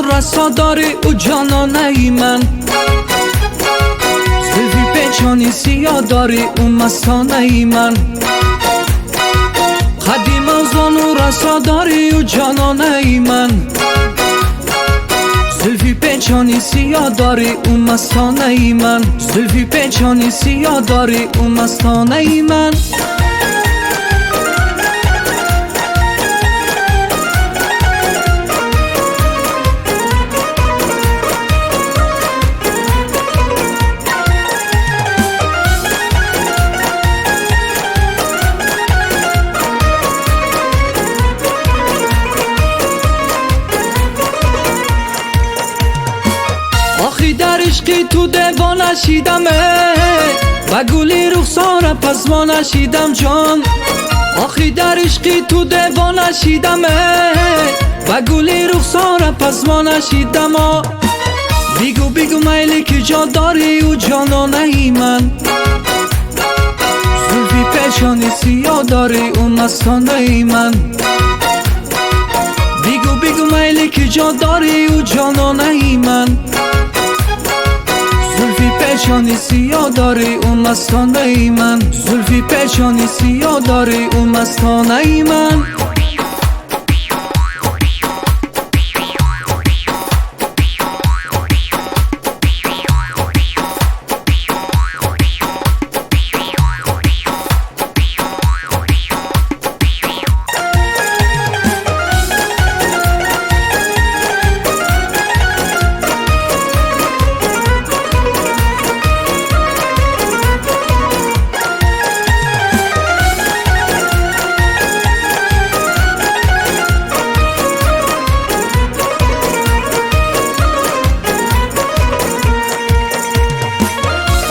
و رسا داری او جانانه ای من، زلفی پیچانی سیاه داری او مستانه ای من، قدیم ازان و رسا داری او جانانه ای من، زلفی پیچانی سیاه داری او مستانه ای من، زلفی پیچانی سیاه داری او مستانه ای من. آخی در عشقی تو دیوانه شیدم و گلی رخسار پس ما نشیدم جان، آخی در عشقی تو دیوانه شیدم و گلی رخسار پس ما نشیدم. بیگو بیگو میلی که جا داری او جانانه ای من، زلفی پیچانی سیاه داری او مستانه ای من، بیگو بیگو میلی که جا داری او جانانه ای من، زلفی پیچانی سیاه داری او مستانه ای من، زلفی پیچانی سیاه داری او مستانه ای من.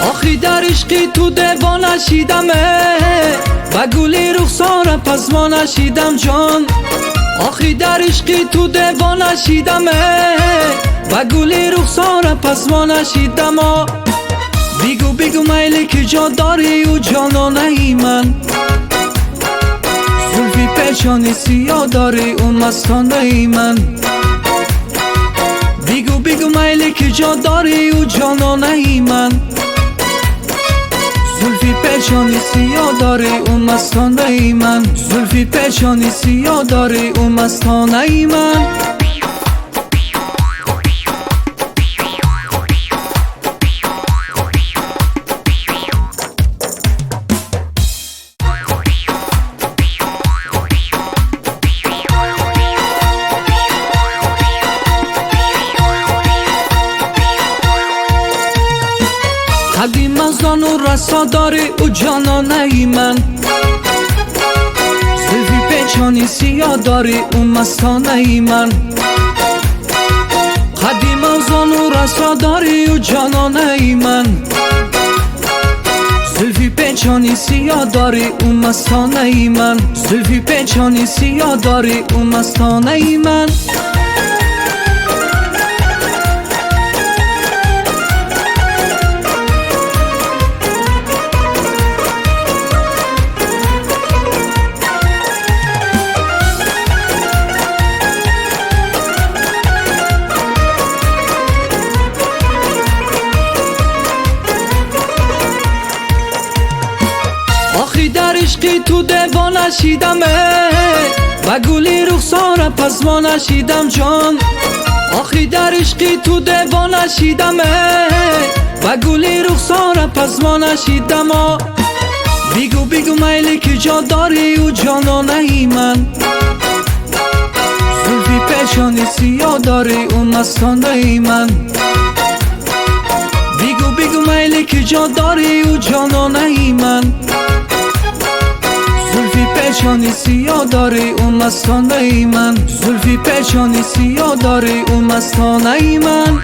آخی در عشقی تو دیوانه شیدم و گلی رخسار پس ما نشیدم جان، آخی در عشقی تو دیوانه شیدم و گلی رخسار پس ما نشیدم. بیگو بیگو میلی که جا داری او جانانه ای من، زلفی پیچانی سیاه داری او مستانه ای من، بیگو بیگو میلی که جا داری او جانانه ای من، زلفی پیچانی سیاه داری او مستانه ای من، زلفی پیچانی سیاه داری او مستانه ای من. قدیم ازان و رسا داری او جانانه ای من، زلفی پیچانی سیاه داری او مستانه ای من، قدیم ازان و رسا داری او جانانه ای من، زلفی پیچانی سیاه داری او مستانه ای من، زلفی پیچانی سیاه داری او مستانه ای من. آخی در عشقی تو دیوانه شیدم و گلی رخسار پس ما نشیدم جان، آخی در عشقی تو دیوانه شیدم و گلی رخسار پس ما نشیدم. بیگو بیگو میلی که جا داری او جانانه ای من، زلفی پیچانی سیاه داری او مستانه ای من، بیگو بیگو میلی که جا داری او جانانه ای من، زلفی پیچانی سیاه داری او مستانه ای من، زلفی پیچانی سیاه داری او مستانه ای من.